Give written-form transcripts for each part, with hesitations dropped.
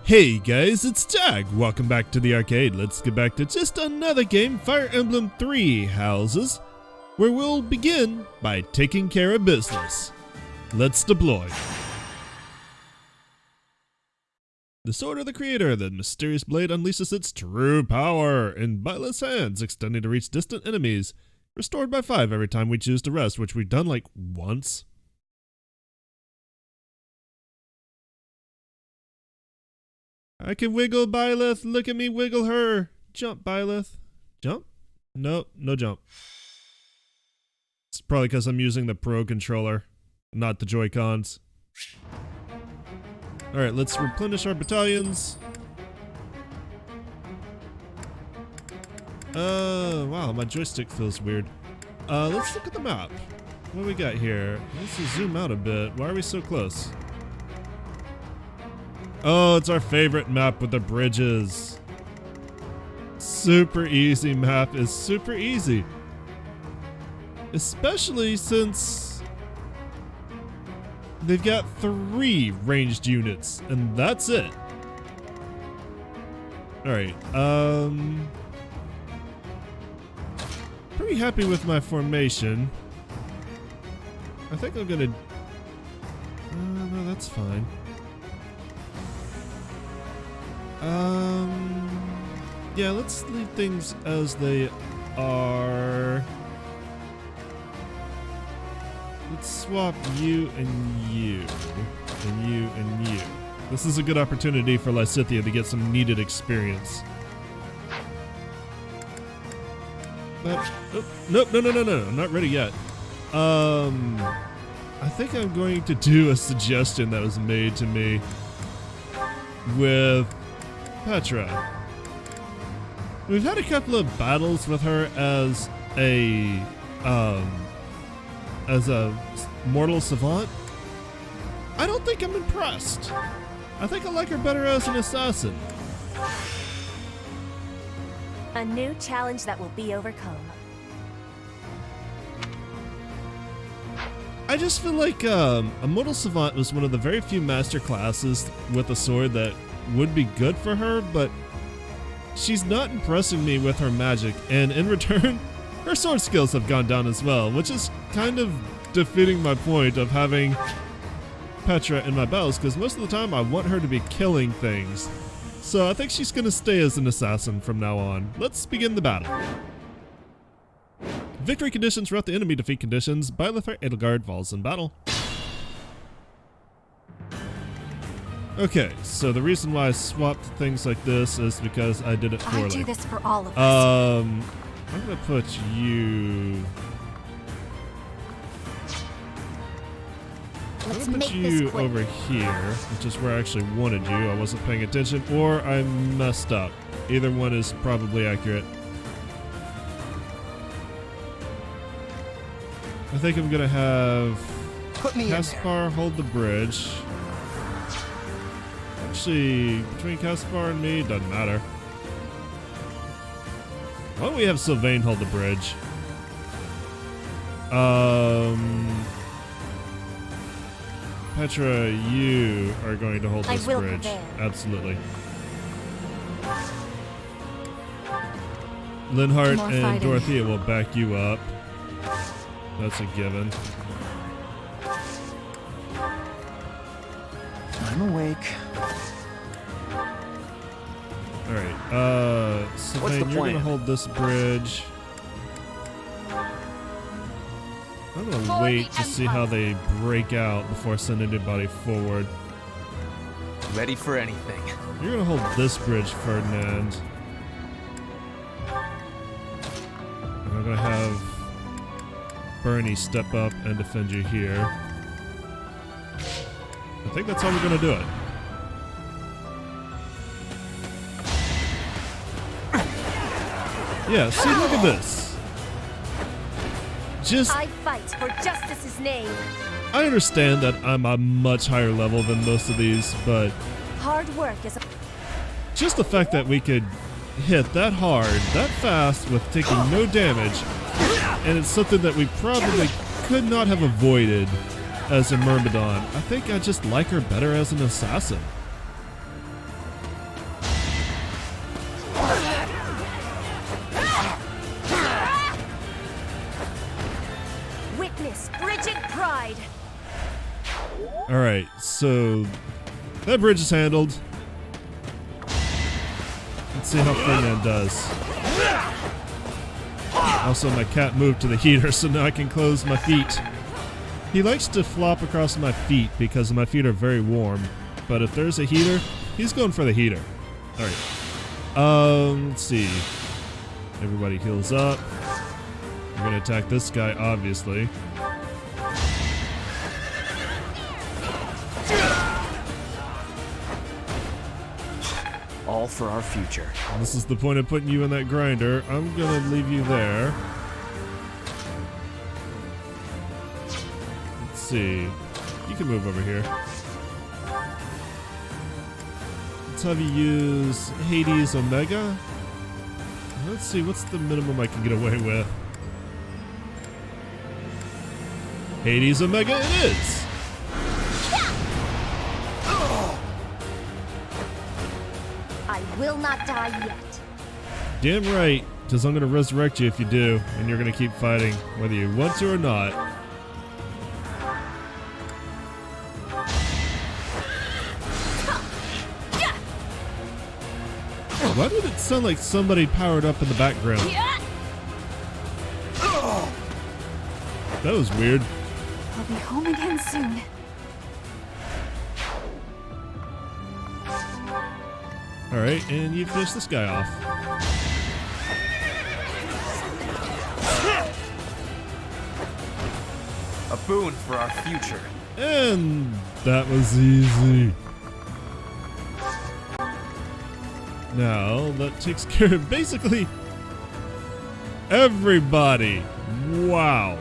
Hey guys, it's Tag. Welcome back to the arcade. Let's get back to just another game, Fire Emblem Three Houses, where we'll begin by taking care of business. Let's deploy. The Sword of the Creator, the mysterious blade unleashes its true power in Byleth's hands, extending to reach distant enemies. Restored by 5 every time we choose to rest, which we've done like once. I can wiggle, Byleth. Look at me wiggle her. Jump, Byleth. Jump? Nope, no jump. It's probably because I'm using the Pro controller, not the Joy-Cons. Alright, let's replenish our battalions. Wow, my joystick feels weird. Let's look at the map. What do we got here? Let's zoom out a bit. Why are we so close? Oh, it's our favorite map with the bridges. Super easy map is super easy. Especially since they've got 3 ranged units, and that's it. Alright, pretty happy with my formation. I think I'm gonna... no, that's fine. Yeah, let's leave things as they are. Let's swap you and you, and you and you. This is a good opportunity for Lysithea to get some needed experience. But, oh, nope, no, I'm not ready yet. I think I'm going to do a suggestion that was made to me with Petra. We've had a couple of battles with her as a mortal savant. I don't think I'm impressed. I think I like her better as an assassin. A new challenge that will be overcome. I just feel like a mortal savant was one of the very few master classes with a sword that would be good for her, but she's not impressing me with her magic, and in return, her sword skills have gone down as well, which is kind of defeating my point of having Petra in my battles, because most of the time I want her to be killing things. So I think she's going to stay as an assassin from now on. Let's begin the battle. Victory conditions throughout the enemy defeat conditions. Byleth or Edelgard falls in battle. Okay, so the reason why I swapped things like this is because I did it poorly. I do this for all of us. I'm gonna put you. I'm gonna put you over here, which is where I actually wanted you. I wasn't paying attention, or I messed up. Either one is probably accurate. I think I'm gonna have Caspar hold the bridge. Actually, between Caspar and me, doesn't matter. Why don't we have Sylvain hold the bridge? Petra, you are going to hold this bridge. Absolutely. Linhardt and Dorothea will back you up. That's a given. I'm awake. Alright, Sylvain, you're gonna hold this bridge. I'm gonna wait to see how they break out before sending anybody forward. Ready for anything. You're gonna hold this bridge, Ferdinand. And I'm gonna have Bernie step up and defend you here. I think that's how we're gonna do it. Yeah, see, look at this. I fight for justice's name. I understand that I'm a much higher level than most of these, but hard work is just the fact that we could hit that hard, that fast, with taking no damage, and it's something that we probably could not have avoided as a Myrmidon. I think I just like her better as an assassin. so that bridge is handled. Let's see how Ferdinand does. Also, my cat moved to the heater, so now I can close my feet. He likes to flop across my feet because my feet are very warm. But if there's a heater, he's going for the heater. Alright. Let's see. Everybody heals up. We're gonna attack this guy, obviously. All for our future. This is the point of putting you in that grinder. I'm gonna leave you there. Let's see. You can move over here. Let's have you use Hades Omega. Let's see, what's the minimum I can get away with? Hades Omega it is! I will not die yet. Damn right, because I'm going to resurrect you if you do, and you're going to keep fighting, whether you want to or not. Why did it sound like somebody powered up in the background? That was weird. I'll be home again soon. Alright, and you finish this guy off. A boon for our future. And that was easy. Now, that takes care of basically everybody. Wow.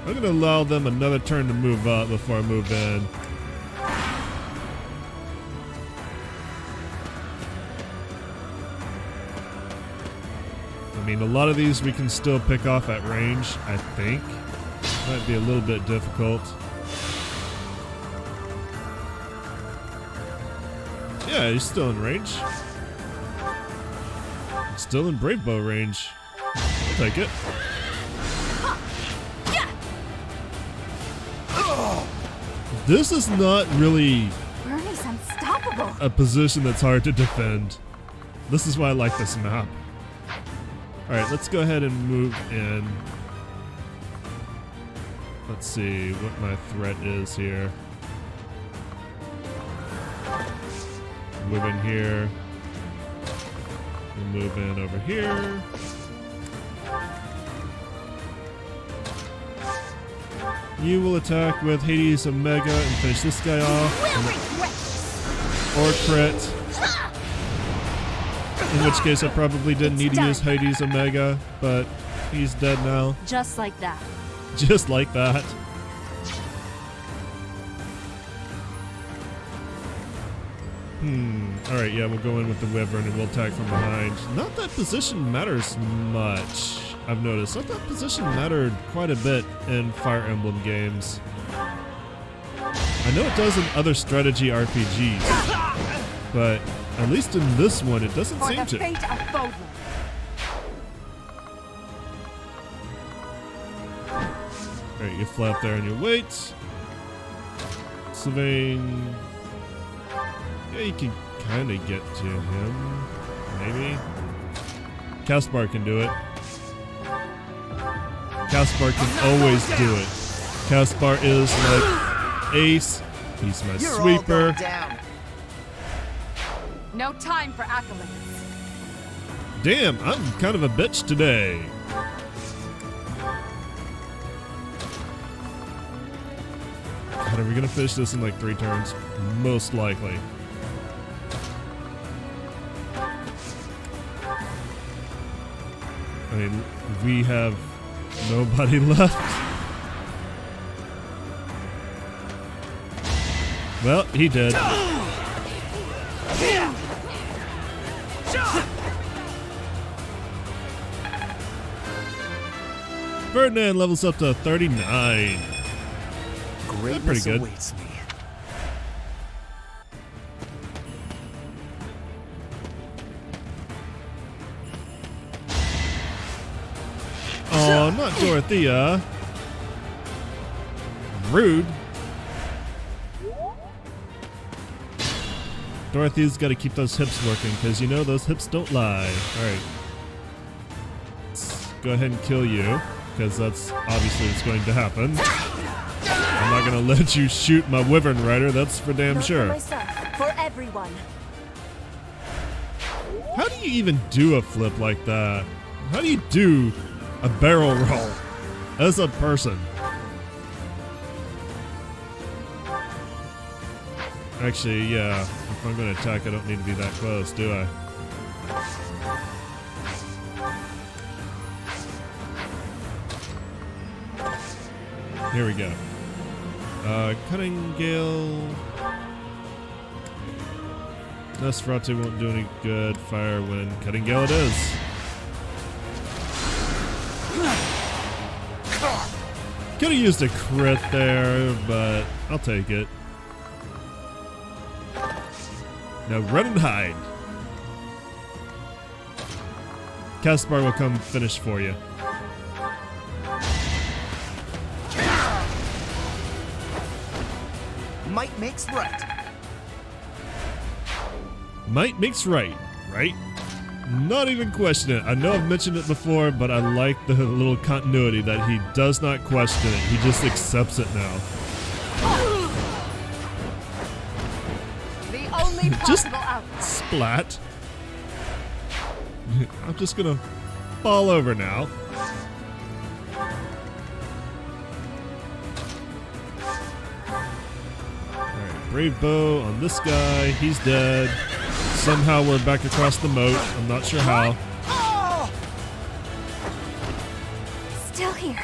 I'm going to allow them another turn to move up before I move in. I mean, a lot of these we can still pick off at range, I think. Might be a little bit difficult. Yeah, he's still in range. Still in Brave Bow range. I'll take it. This is not really Bernie's unstoppable. a position that's hard to defend. This is why I like this map. Alright, let's go ahead and move in. Let's see what my threat is here. Move in here. We'll move in over here. You will attack with Hades Omega and finish this guy off. Or crit. In which case I probably didn't need to use Hades Omega, but he's dead now. Just like that. Just like that. Alright, yeah, we'll go in with the Wyvern and we'll attack from behind. Not that position matters much, I've noticed. I thought position mattered quite a bit in Fire Emblem games. I know it does in other strategy RPGs, but at least in this one, it doesn't seem to. Fate of Bodlin. Alright, you fly up there and you wait. Sylvain. Yeah, you can kind of get to him. Maybe. Caspar can do it. Caspar can always do it. Caspar is like ace. He's my sweeper. No time for accolades. Damn, I'm kind of a bitch today. God, are we gonna finish this in like 3 turns? Most likely. I mean, we have nobody left. Well, he did. Ferdinand levels up to 39. Greatness pretty good. awaits me. Oh, not Dorothea. Rude. Dorothy's got to keep those hips working, because you know those hips don't lie. Alright. Let's go ahead and kill you, because that's obviously what's going to happen. I'm not going to let you shoot my Wyvern Rider, that's for damn Not sure. for myself, for everyone. How do you even do a flip like that? How do you do a barrel roll as a person? Actually, yeah, if I'm going to attack, I don't need to be that close, do I? Here we go. Cutting Gale. Nosferatu won't do any good. Fire Wind. Cutting Gale it is. Could have used a crit there, but I'll take it. Now run and hide. Caspar will come finish for you. Might makes right. Might makes right, right? Not even question it. I know I've mentioned it before, but I like the little continuity that he does not question it. He just accepts it now. The only Just possible outcome. splat. I'm just gonna fall over now. Alright, Brave Bow on this guy. He's dead. Somehow we're back across the moat. I'm not sure how. Still here.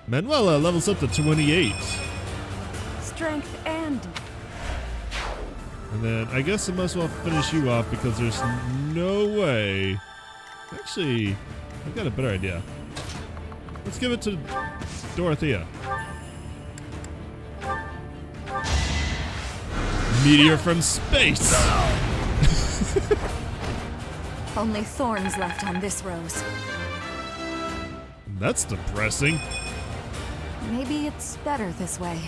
Manuela levels up to 28. Strength and And then I guess I might as well finish you off because there's no way. Actually, I've got a better idea. Let's give it to Dorothea. Meteor from space! only thorns left on this rose. That's depressing. Maybe it's better this way.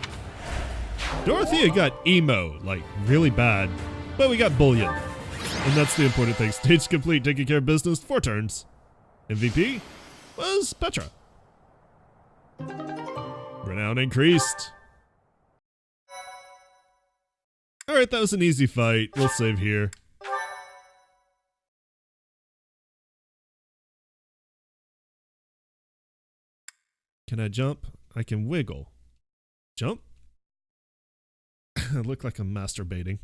Dorothea got emo, like really bad, but we got bullion. And that's the important thing. Stage complete, taking care of business, 4 turns. MVP was Petra. Renown increased. Alright, that was an easy fight. We'll save here. Can I jump? I can wiggle. Jump? I look like I'm masturbating.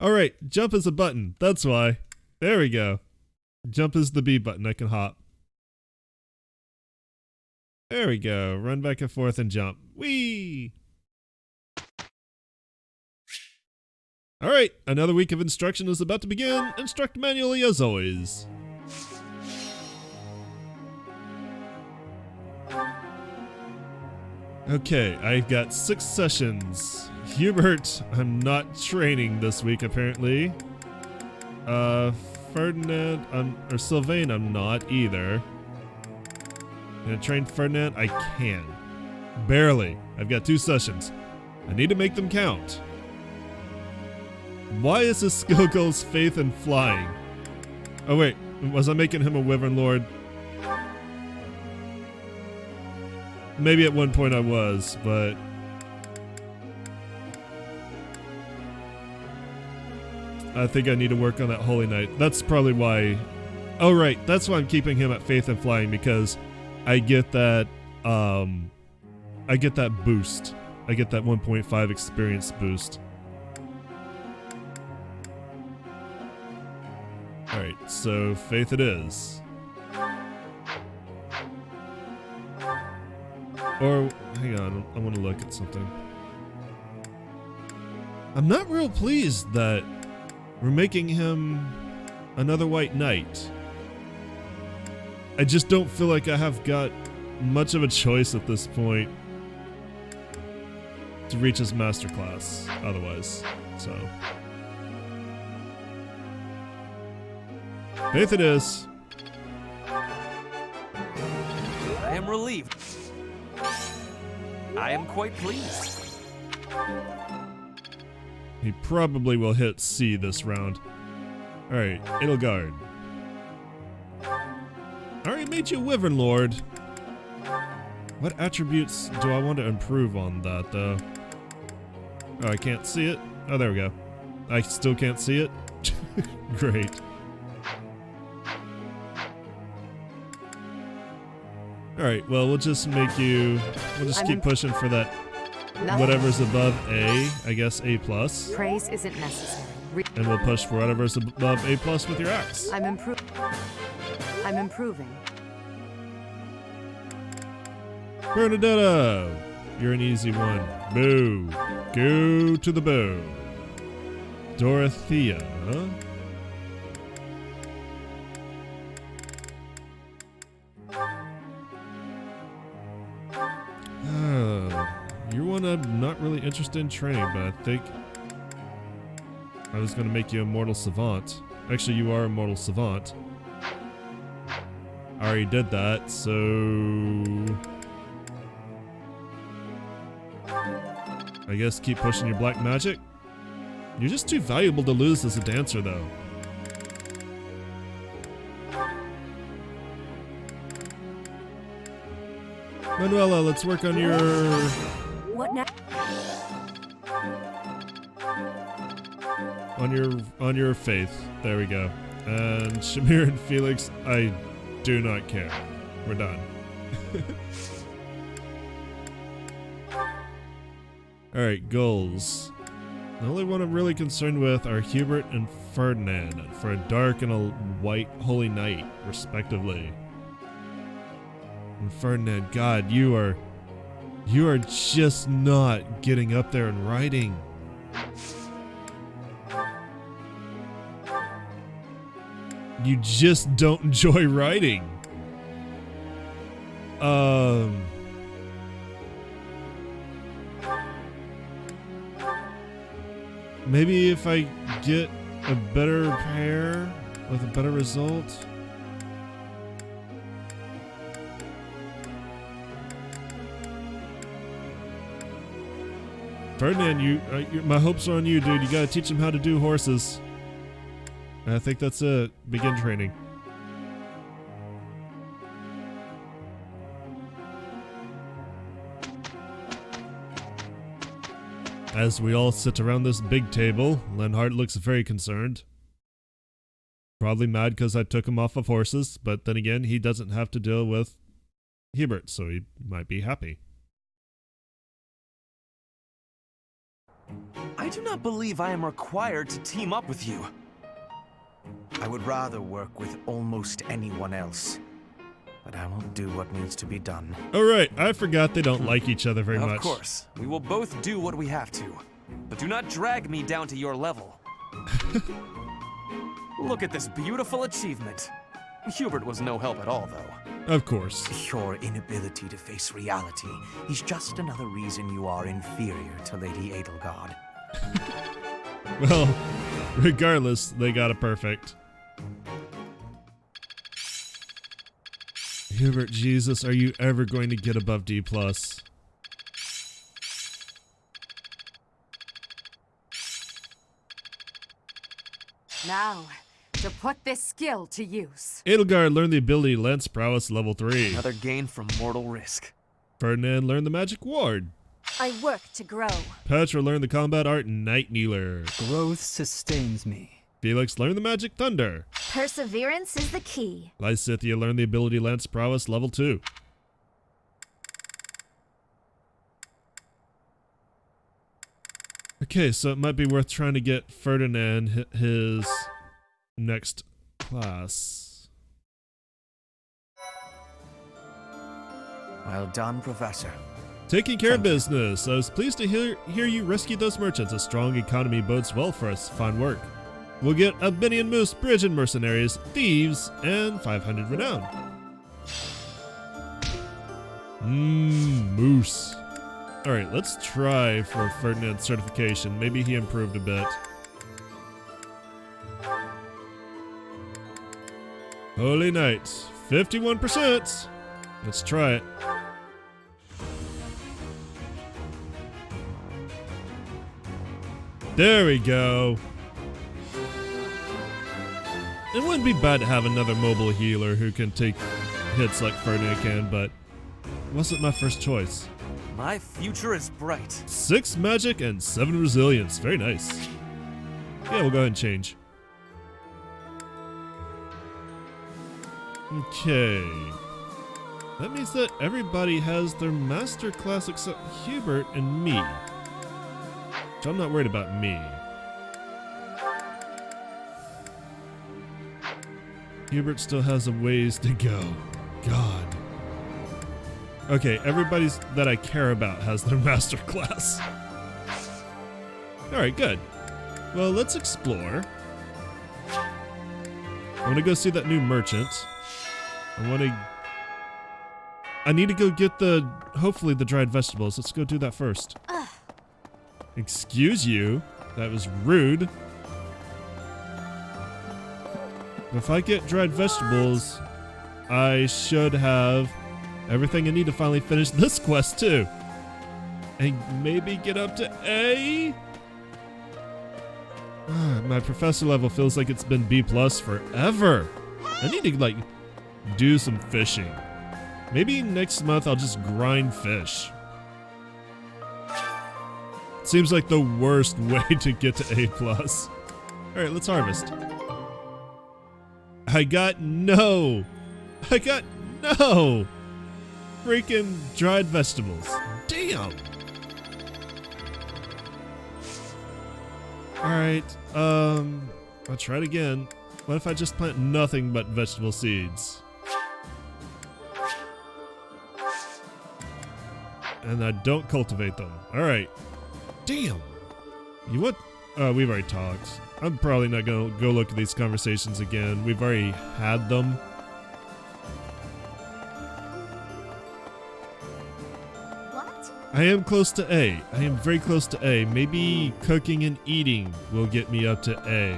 Alright, jump is a button. That's why. There we go. Jump is the B button. I can hop. There we go. Run back and forth and jump. Whee! Alright, another week of instruction is about to begin. Instruct manually as always. Okay, I've got 6 sessions. Hubert, I'm not training this week apparently. Ferdinand, or Sylvain, I'm not either. Can I train Ferdinand? I can. Barely. I've got 2 sessions. I need to make them count. Why is his skill goals faith and flying? Oh wait, was I making him a Wyvern Lord? Maybe at one point I was, but... I think I need to work on that Holy Knight. That's probably why... Oh right, that's why I'm keeping him at faith and flying, because I get that, I get that boost. I get that 1.5 experience boost. Alright, so faith it is. Or, hang on, I want to look at something. I'm not real pleased that we're making him another White Knight. I just don't feel like I have got much of a choice at this point to reach his master class otherwise, so. Faith it is. I am relieved. I am quite pleased. He probably will hit C this round. Alright, Edelgard. I already made you Wyvern Lord. What attributes do I want to improve on that, though? Oh, I can't see it. Oh, there we go. I still can't see it? Great. Alright, well, we'll just make you... We'll just keep pushing for that whatever's above A, I guess A+. Praise isn't necessary. And we'll push for whatever's above A+ with your axe. I'm improving. Bernadetta! You're an easy one. Boo. Go to the boo. Dorothea, huh? You're one I'm not really interested in training, but I think I was gonna make you a mortal savant. Actually, you are a mortal savant. I already did that, so... I guess keep pushing your black magic? You're just too valuable to lose as a dancer, though. Manuela, let's work on your... What now? On your faith. There we go. And Shamir and Felix, I do not care. We're done. Alright, goals. The only one I'm really concerned with are Hubert and Ferdinand for a dark and a white holy knight, respectively. And Ferdinand, God, you are just not getting up there and writing. You just don't enjoy writing. Maybe if I get a better pair with a better result. Ferdinand, my hopes are on you, dude. You gotta teach him how to do horses. And I think that's it. Begin training. As we all sit around this big table, Lenhart looks very concerned. Probably mad because I took him off of horses, but then again, he doesn't have to deal with Hubert, so he might be happy. I do not believe I am required to team up with you. I would rather work with almost anyone else. But I will do what needs to be done. Alright, I forgot they don't like each other very much. Of course. We will both do what we have to. But do not drag me down to your level. Look at this beautiful achievement. Hubert was no help at all, though. Of course. Your inability to face reality is just another reason you are inferior to Lady Edelgard. Well, regardless, they got it perfect. Hubert, Jesus, are you ever going to get above D+? Now, to put this skill to use. Edelgard learned the ability Lance Prowess level 3. Another gain from mortal risk. Ferdinand learned the magic ward. I work to grow. Petra learned the combat art Night Kneeler. Growth sustains me. Felix learned the magic thunder. Perseverance is the key. Lysithea learned the ability Lance Prowess level 2. Okay, so it might be worth trying to get Ferdinand his next class. Well done, Professor. Taking care of business. I was pleased to hear you rescue those merchants. A strong economy bodes well for us. Fine work. We'll get a Binion Moose, Bridge and Mercenaries, Thieves, and 500 Renown. Moose. Alright, let's try for Ferdinand's certification. Maybe he improved a bit. Holy Knight, 51%. Let's try it. There we go. It wouldn't be bad to have another mobile healer who can take hits like Ferdinand can, but it wasn't my first choice. My future is bright. 6 magic and 7 resilience. Very nice. Yeah, we'll go ahead and change. Okay. That means that everybody has their master class except Hubert and me. So I'm not worried about me. Hubert still has a ways to go. God. Okay, everybody's that I care about has their master class. Alright, good. Well, let's explore. I want to go see that new merchant. I need to go get hopefully the dried vegetables. Let's go do that first. Excuse you. That was rude. If I get dried vegetables, I should have everything I need to finally finish this quest too. And maybe get up to A? My professor level feels like it's been B+ forever. I need to do some fishing. Maybe next month I'll just grind fish. Seems like the worst way to get to A+. Alright, let's harvest. I got no freaking dried vegetables. Damn. Alright, I'll try it again. What if I just plant nothing but vegetable seeds? And I don't cultivate them. Alright. Damn. You what? We've already talked. I'm probably not gonna go look at these conversations again. We've already had them. What? I am close to A. I am very close to A. Maybe cooking and eating will get me up to A.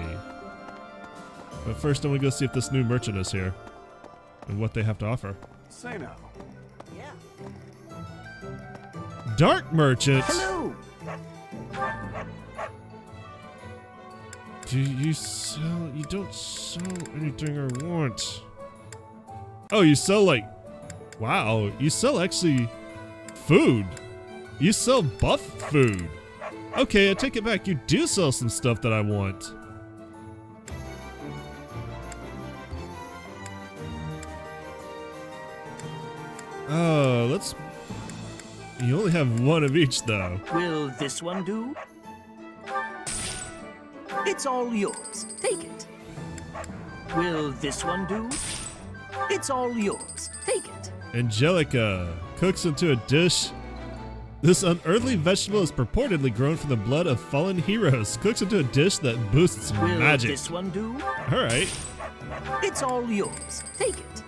But first I want to go see if this new merchant is here. And what they have to offer. Say now. Dark merchant? Hello. You don't sell anything I want. Oh, you sell wow, you sell actually food. You sell buff food. Okay, I take it back. You do sell some stuff that I want. Oh, you only have one of each though. Will this one do? It's all yours. Take it. Will this one do? It's all yours. Take it. Angelica cooks into a dish. This unearthly vegetable is purportedly grown from the blood of fallen heroes. Cooks into a dish that boosts Will magic. this one do? Alright. It's all yours. Take it.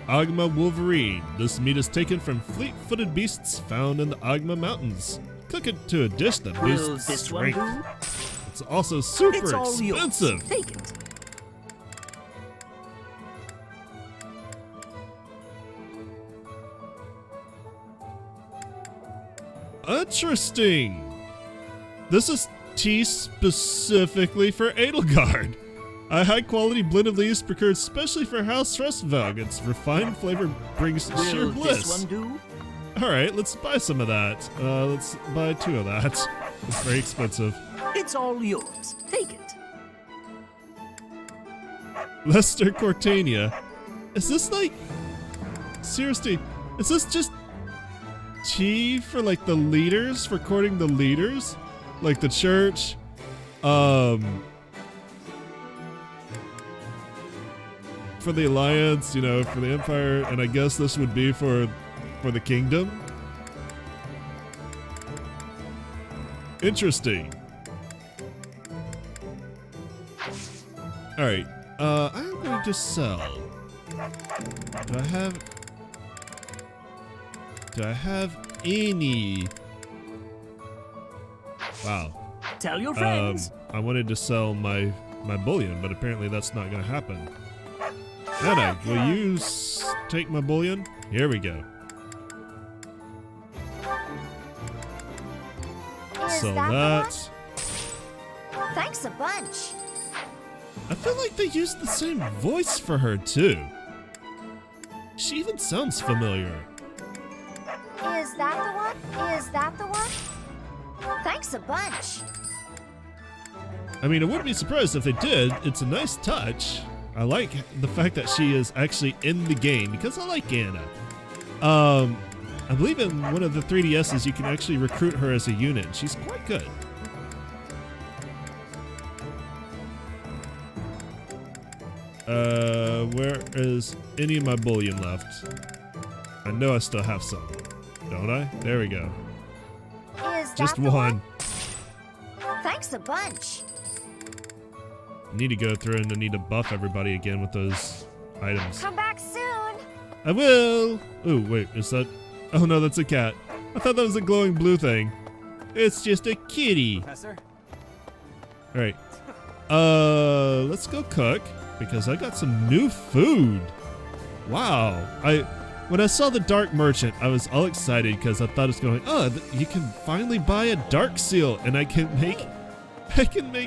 Agma Wolverine. This meat is taken from fleet-footed beasts found in the Agma Mountains. Cook it to a dish that Will boosts this strength. one do? It's also super It's all expensive. yours. Take it. Interesting. This is tea specifically for Edelgard. A high-quality blend of leaves procured specially for House Stressveld. Its refined flavor brings sheer Will bliss. this one do? All right, let's buy some of that. Let's buy 2 of that. It's very expensive. It's all yours. Take it. Lester Cortania. Is this seriously, is this just tea for the leaders, for courting the leaders? Like the church? For the Alliance, for the Empire, and I guess this would be for the Kingdom? Interesting. Alright, I'm going to sell. Do I have any? Wow. Tell your friends. I wanted to sell my bullion, but apparently that's not going to happen. Anna, will you take my bullion? Here we go. Is Sell that the that. Thanks a bunch. I feel like they used the same voice for her, too. She even sounds familiar. Is that the one? Is that the one? Thanks a bunch. I mean, I wouldn't be surprised if they did. It's a nice touch. I like the fact that she is actually in the game because I like Anna. I believe in one of the 3DSs you can actually recruit her as a unit. She's quite good. Where is any of my bullion left? I know I still have some, don't I? There we go. Is Just that the one. Thanks a bunch. I need to go through and I need to buff everybody again with those items. Come back soon. I will! Oh, wait, is that... Oh no, that's a cat. I thought that was a glowing blue thing. It's just a kitty. Professor? Alright. Let's go cook, because I got some new food. Wow. When I saw the Dark Merchant, I was all excited because I thought it was going, oh, you can finally buy a Dark Seal, and I can make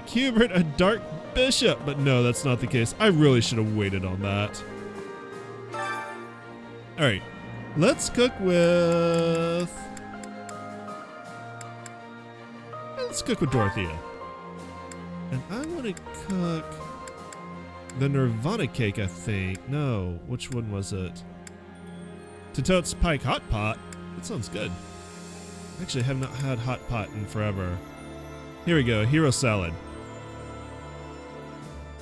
Hubert a Dark Bishop. But no, that's not the case. I really should have waited on that. Alright. Let's cook with... Let's cook with Dorothea. And I want to cook the Nirvana cake, I think. No, which one was it? Totote's Pike Hot Pot. That sounds good. Actually, I have not had Hot Pot in forever. Here we go, Hero Salad.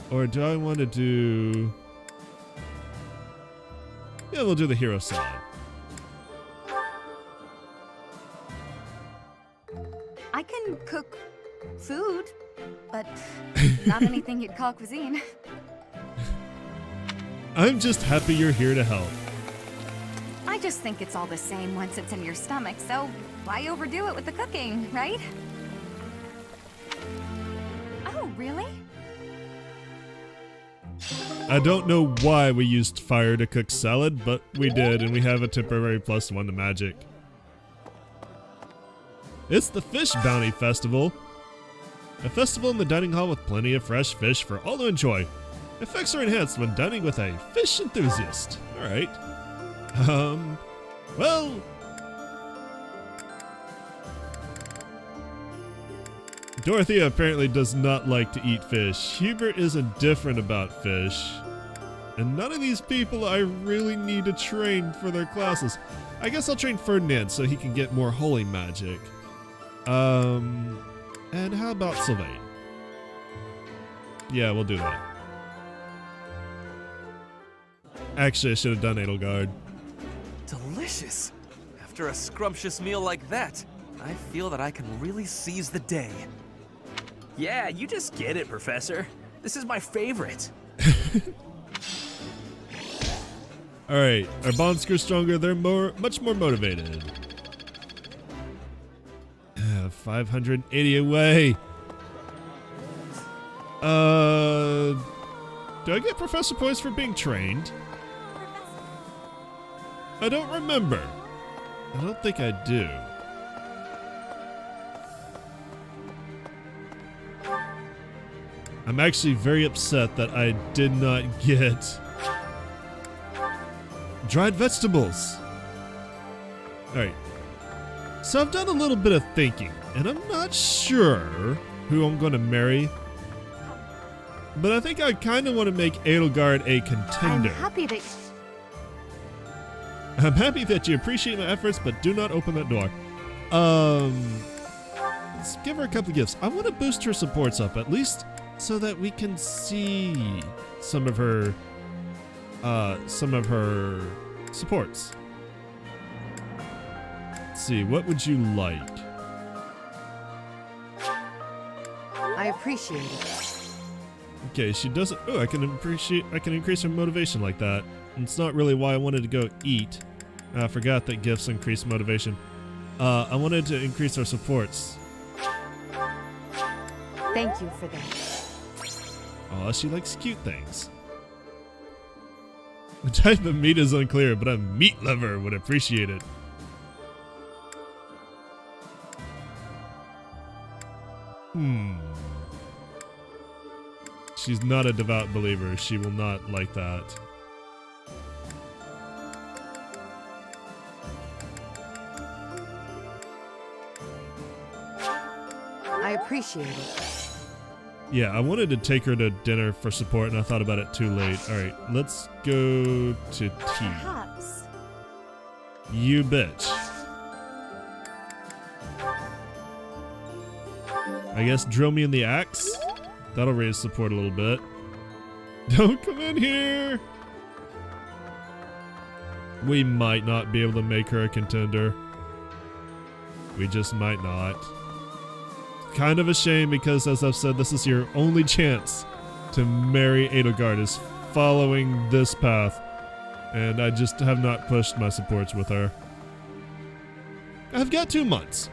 Or do I want to do... Yeah, we'll do the Hero Salad. I can cook food, but not anything you'd call cuisine. I'm just happy you're here to help. I just think it's all the same once it's in your stomach, so why overdo it with the cooking, right? Oh, really? I don't know why we used fire to cook salad, but we did, and we have a temporary +1 to magic. It's the Fish Bounty Festival. A festival in the dining hall with plenty of fresh fish for all to enjoy. Effects are enhanced when dining with a fish enthusiast. Alright. Well... Dorothea apparently does not like to eat fish. Hubert is indifferent about fish. And none of these people I really need to train for their classes. I guess I'll train Ferdinand so he can get more holy magic. And how about Sylvain? Yeah, we'll do that. Actually, I should have done Edelgard. Delicious. After a scrumptious meal like that, I feel that I can really seize the day. Yeah, you just get it, Professor. This is my favorite. Alright, our bonds grew stronger, they're much more motivated. 580 away. Do I get professor points for being trained? I don't remember. I don't think I do. I'm actually very upset that I did not get dried vegetables. Alright. So I've done a little bit of thinking, and I'm not sure who I'm going to marry. But I think I kind of want to make Edelgard a contender. I'm happy that you appreciate my efforts, but do not open that door. Let's give her a couple of gifts. I want to boost her supports up, at least so that we can see some of her supports. Let's see, what would you like? I appreciate it. Okay, she doesn't. Oh, I can increase her motivation like that. And it's not really why I wanted to go eat. I forgot that gifts increase motivation. I wanted to increase our supports. Thank you for that. Oh, she likes cute things. The type of meat is unclear, but a meat lover would appreciate it. She's not a devout believer. She will not like that. I appreciate it. Yeah, I wanted to take her to dinner for support, and I thought about it too late. Alright, let's go to tea. Perhaps. You bitch. I guess drill me in the axe. That'll raise support a little bit. Don't come in here! We might not be able to make her a contender. We just might not. Kind of a shame because, as I've said, this is your only chance to marry Edelgard is following this path. And I just have not pushed my supports with her. I've got 2 months.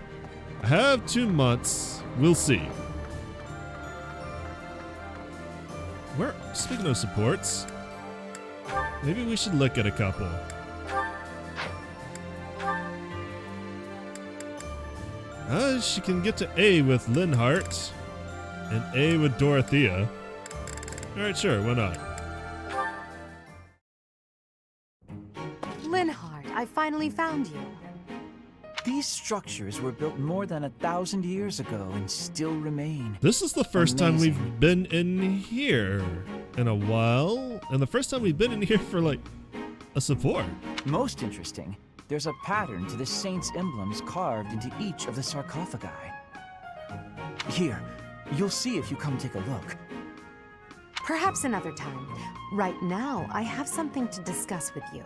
I have 2 months. We'll see. Where, speaking of supports, maybe we should look at a couple. She can get to A with Linhardt and A with Dorothea. Alright, sure, why not? Linhardt, I finally found you. These structures were built more than 1,000 years ago and still remain. This is the first time Amazing. we've been in here in a while, and the first time we've been in here for like a support. Most interesting, there's a pattern to the saint's emblems carved into each of the sarcophagi. Here, you'll see if you come take a look. Perhaps another time. Right now, I have something to discuss with you.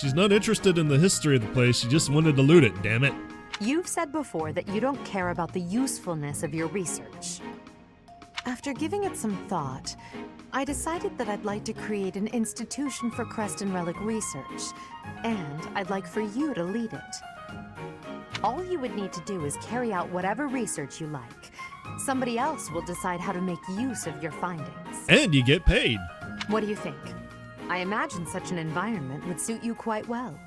She's not interested in the history of the place, she just wanted to loot it, damn it. You've said before that you don't care about the usefulness of your research. After giving it some thought, I decided that I'd like to create an institution for Crest and Relic research, and I'd like for you to lead it. All you would need to do is carry out whatever research you like. Somebody else will decide how to make use of your findings. And you get paid. What do you think? I imagine such an environment would suit you quite well.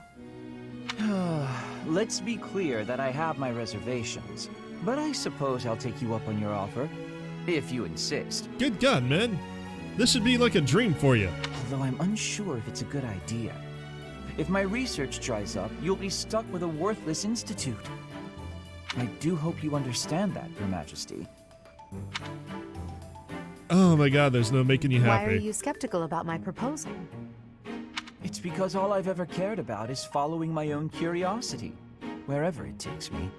Let's be clear that I have my reservations, but I suppose I'll take you up on your offer, if you insist. Good God, man. This should be like a dream for you. Although I'm unsure if it's a good idea. If my research dries up, you'll be stuck with a worthless institute. I do hope you understand that, Your Majesty. Oh my God, there's no making you happy. Why are you skeptical about my proposal? It's because all I've ever cared about is following my own curiosity, wherever it takes me.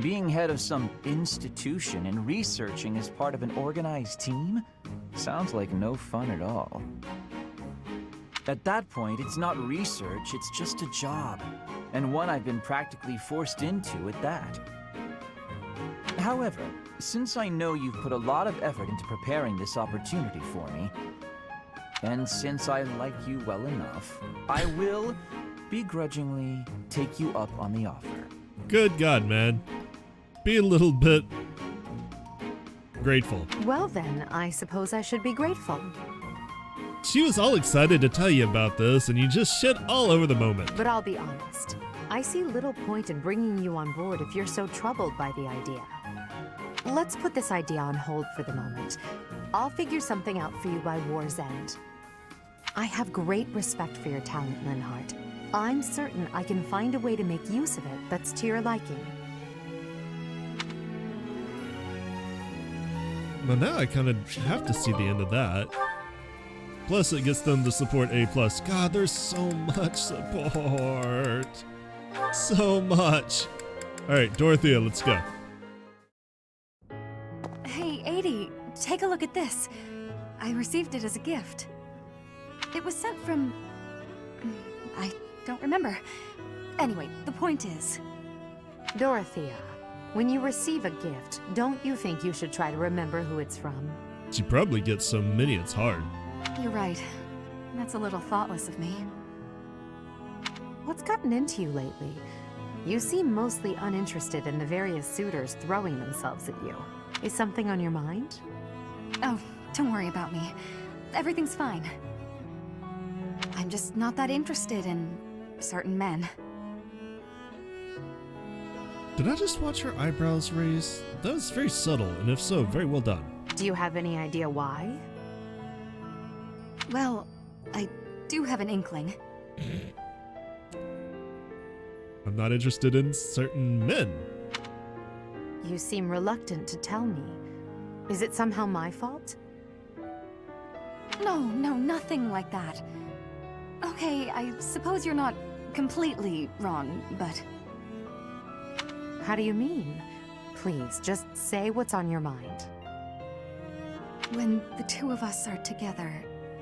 Being head of some institution and researching as part of an organized team sounds like no fun at all. At that point, it's not research, it's just a job, and one I've been practically forced into at that. However, since I know you've put a lot of effort into preparing this opportunity for me, and since I like you well enough, I will begrudgingly take you up on the offer. Good God, man. Be a little bit grateful. Well then, I suppose I should be grateful. She was all excited to tell you about this, and you just shit all over the moment. But I'll be honest. I see little point in bringing you on board if you're so troubled by the idea. Let's put this idea on hold for the moment. I'll figure something out for you by war's end. I have great respect for your talent, Linhardt. I'm certain I can find a way to make use of it that's to your liking. Well, now I kind of have to see the end of that. Plus, it gets them to support A+. God, there's so much support. So much. All right, Dorothea, let's go. Hey, Edie, take a look at this. I received it as a gift. It was sent from... I don't remember. Anyway, the point is... Dorothea, when you receive a gift, don't you think you should try to remember who it's from? She probably gets so many it's hard. You're right. That's a little thoughtless of me. What's gotten into you lately? You seem mostly uninterested in the various suitors throwing themselves at you. Is something on your mind? Oh, don't worry about me. Everything's fine. I'm just not that interested in certain men. Did I just watch her eyebrows raise? That was very subtle, and if so, very well done. Do you have any idea why? Well, I do have an inkling. I'm not interested in certain men. You seem reluctant to tell me. Is it somehow my fault? No, nothing like that. Okay, I suppose you're not completely wrong, but... How do you mean? Please, just say what's on your mind. When the two of us are together,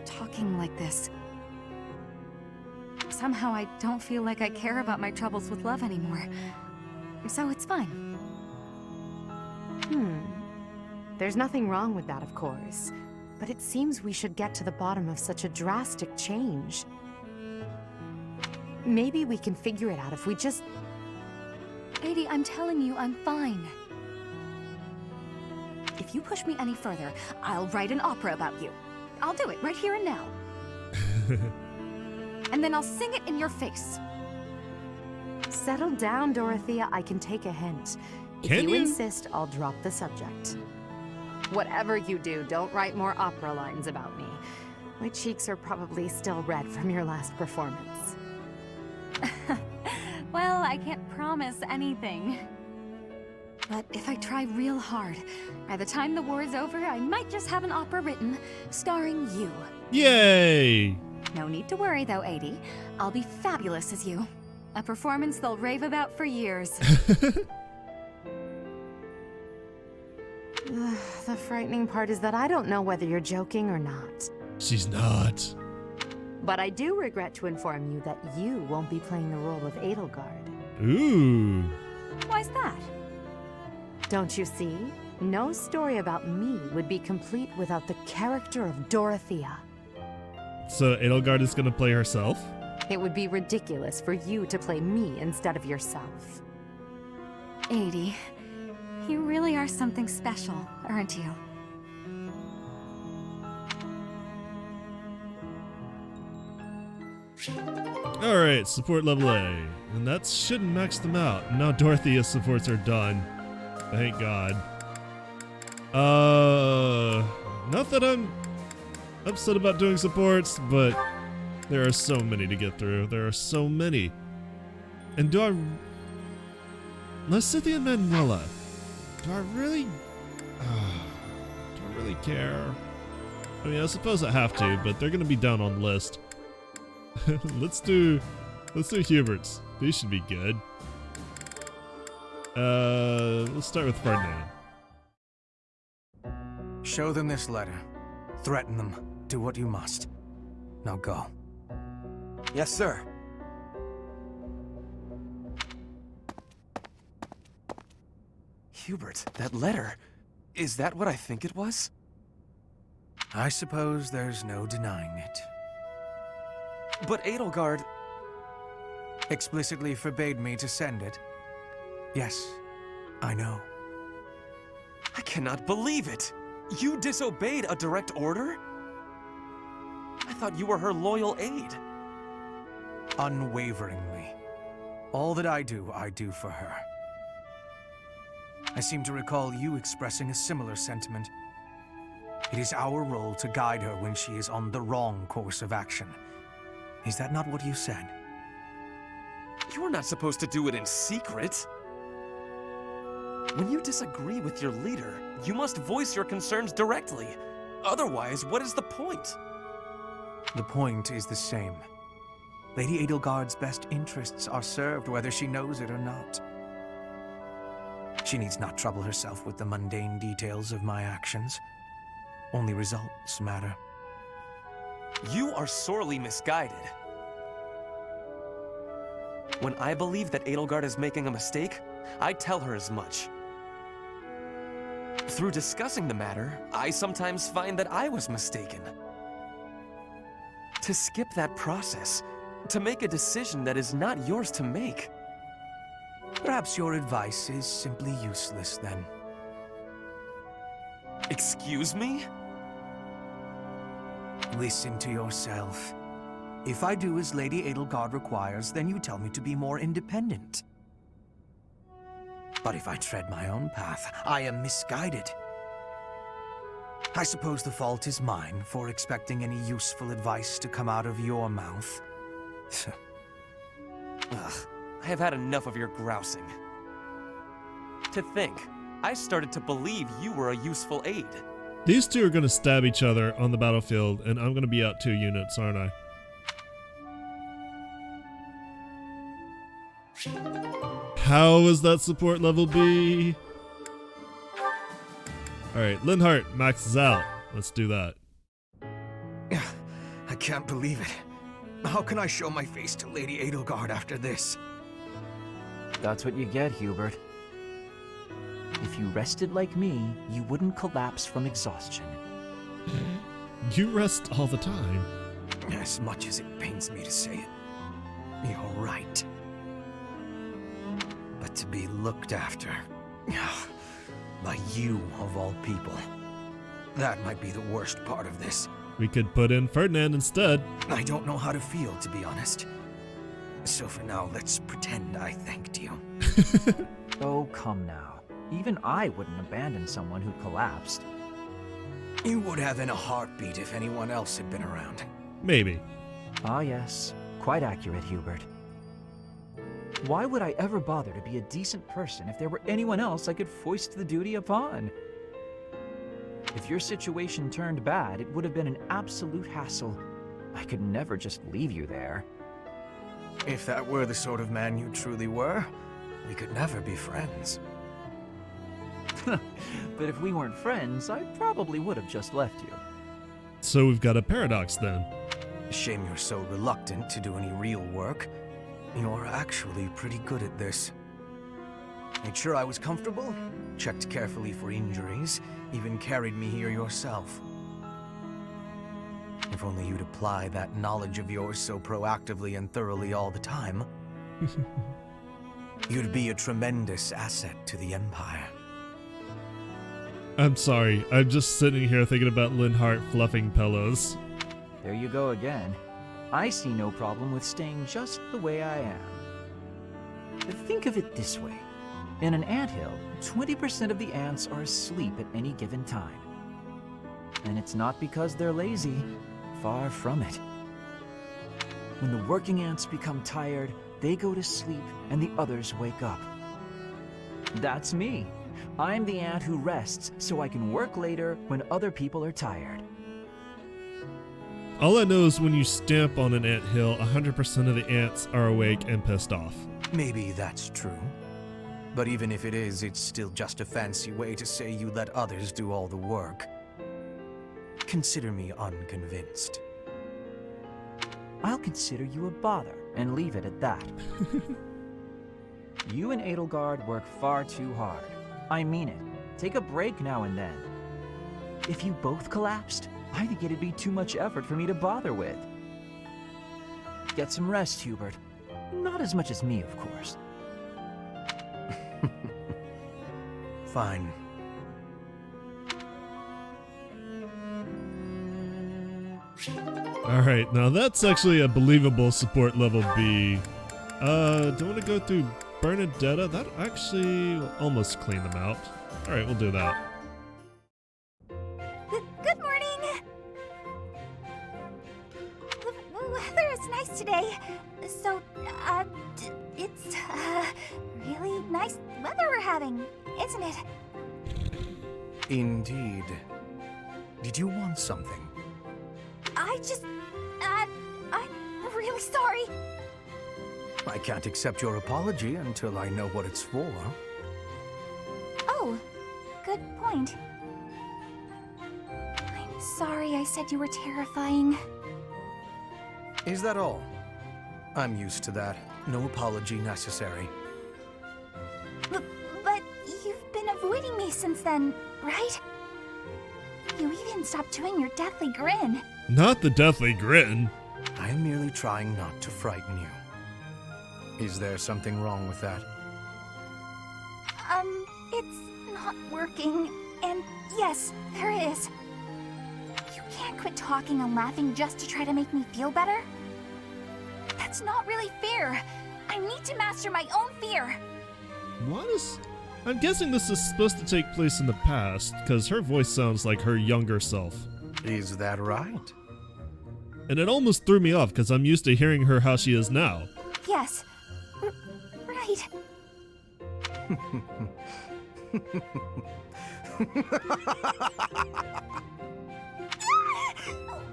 talking like this, somehow I don't feel like I care about my troubles with love anymore. So it's fine. There's nothing wrong with that, of course. But it seems we should get to the bottom of such a drastic change. Maybe we can figure it out if we just... Sadie, I'm telling you, I'm fine. If you push me any further, I'll write an opera about you. I'll do it right here and now. And then I'll sing it in your face. Settle down, Dorothea. I can take a hint. If Can you you? insist, I'll drop the subject. Whatever you do, don't write more opera lines about me. My cheeks are probably still red from your last performance. Well, I can't promise anything. But if I try real hard, by the time the war is over, I might just have an opera written, starring you. Yay! No need to worry though, Adie. I'll be fabulous as you. A performance they'll rave about for years. The frightening part is that I don't know whether you're joking or not. She's not. But I do regret to inform you that you won't be playing the role of Edelgard. Ooh. Why's that? Don't you see? No story about me would be complete without the character of Dorothea. So Edelgard is gonna play herself? It would be ridiculous for you to play me instead of yourself. Adie, you really are something special, aren't you? Alright, support level A. And that shouldn't max them out. Now Dorothea's supports are done. Thank God. Not that I'm upset about doing supports, but there are so many to get through. There are so many. And do I... Lysithea and Manuela. Do I really care? I mean, I suppose I have to, but they're gonna be down on the list. Let's do Hubert's. These should be good. Let's start with Ferdinand. Show them this letter. Threaten them. Do what you must. Now go. Yes, sir. Hubert, that letter. Is that what I think it was? I suppose there's no denying it. But Edelgard... Explicitly forbade me to send it. Yes, I know. I cannot believe it! You disobeyed a direct order? I thought you were her loyal aide. Unwaveringly. All that I do for her. I seem to recall you expressing a similar sentiment. It is our role to guide her when she is on the wrong course of action. Is that not what you said? You're not supposed to do it in secret. When you disagree with your leader, you must voice your concerns directly. Otherwise, what is the point? The point is the same. Lady Edelgard's best interests are served whether she knows it or not. She needs not trouble herself with the mundane details of my actions. Only results matter. You are sorely misguided. When I believe that Edelgard is making a mistake, I tell her as much. Through discussing the matter, I sometimes find that I was mistaken. To skip that process, to make a decision that is not yours to make. Perhaps your advice is simply useless then. Excuse me? Listen to yourself. If I do as Lady Edelgard requires, then you tell me to be more independent. But if I tread my own path, I am misguided. I suppose the fault is mine for expecting any useful advice to come out of your mouth. Ugh, I have had enough of your grousing. To think, I started to believe you were a useful aid. These two are going to stab each other on the battlefield, and I'm going to be out 2 units, aren't I? How is that support level B? Alright, Linhardt maxes out. Let's do that. I can't believe it. How can I show my face to Lady Edelgard after this? That's what you get, Hubert. If you rested like me, you wouldn't collapse from exhaustion. You rest all the time. As much as it pains me to say it, you're right. But to be looked after by you of all people, that might be the worst part of this. We could put in Ferdinand instead. I don't know how to feel, to be honest. So for now, let's pretend I thanked you. Oh, come now. Even I wouldn't abandon someone who collapsed. You would have in a heartbeat if anyone else had been around. Maybe. Ah yes, quite accurate, Hubert. Why would I ever bother to be a decent person if there were anyone else I could foist the duty upon? If your situation turned bad, it would have been an absolute hassle. I could never just leave you there. If that were the sort of man you truly were, we could never be friends. But if we weren't friends, I probably would have just left you. So we've got a paradox then. Shame you're so reluctant to do any real work. You're actually pretty good at this. Made sure I was comfortable, checked carefully for injuries, even carried me here yourself. If only you'd apply that knowledge of yours so proactively and thoroughly all the time, you'd be a tremendous asset to the Empire. I'm sorry, I'm just sitting here thinking about Linhardt fluffing pillows. There you go again. I see no problem with staying just the way I am. Think of it this way. In an anthill, 20% of the ants are asleep at any given time. And it's not because they're lazy. Far from it. When the working ants become tired, they go to sleep and the others wake up. That's me. I'm the ant who rests so I can work later when other people are tired. All I know is when you stamp on an anthill, 100% of the ants are awake and pissed off. Maybe that's true. But even if it is, it's still just a fancy way to say you let others do all the work. Consider me unconvinced. I'll consider you a bother and leave it at that. You and Edelgard work far too hard. I mean it. Take a break now and then. If you both collapsed, I think it'd be too much effort for me to bother with. Get some rest, Hubert. Not as much as me, of course. Fine. Alright, now that's actually a believable support level B. Do I want to go through Bernadetta? That actually will almost clean them out. Alright, we'll do that. Good morning. The weather is nice today. So, it's, really nice weather we're having, isn't it? Indeed. Did you want something? I'm really sorry. I can't accept your apology until I know what it's for. Oh, good point. I'm sorry I said you were terrifying. Is that all? I'm used to that. No apology necessary. But you've been avoiding me since then, right? You even stopped doing your deathly grin. Not the deathly grin. I am merely trying not to frighten you. Is there something wrong with that? It's not working. And yes, there is. You can't quit talking and laughing just to try to make me feel better. That's not really fair. I need to master my own fear. What is... I'm guessing this is supposed to take place in the past, because her voice sounds like her younger self. Is that right? And it almost threw me off, because I'm used to hearing her how she is now. Yes. Right.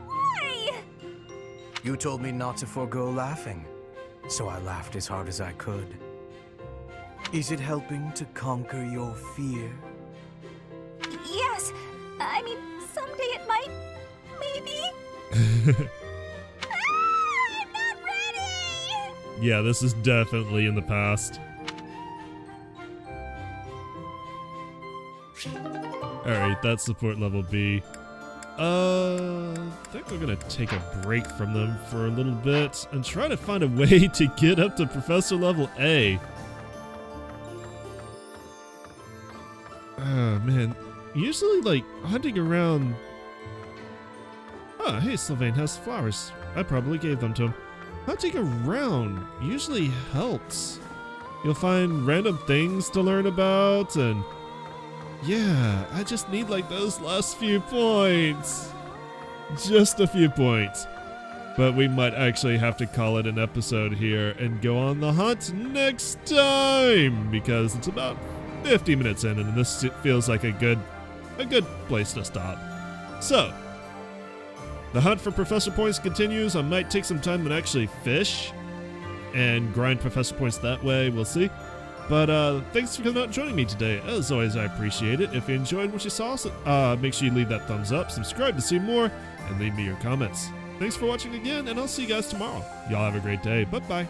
Why? You told me not to forego laughing, so I laughed as hard as I could. Is it helping to conquer your fear? Yes. I mean, someday it might. Maybe. I'm not ready! Yeah, this is definitely in the past. Alright, that's support level B. I think we're gonna take a break from them for a little bit and try to find a way to get up to Professor level A. Oh man, usually like hunting around... Oh, hey, Sylvain has flowers. I probably gave them to him. Hunting around usually helps. You'll find random things to learn about, and yeah, I just need like those last few points. Just a few points. But we might actually have to call it an episode here and go on the hunt next time, because it's about 50 minutes in and this feels like a good place to stop. So, the hunt for Professor Points continues. I might take some time and actually fish and grind Professor Points that way. We'll see. But thanks for coming out and joining me today. As always, I appreciate it. If you enjoyed what you saw, make sure you leave that thumbs up, subscribe to see more, and leave me your comments. Thanks for watching again, and I'll see you guys tomorrow. Y'all have a great day. Bye-bye.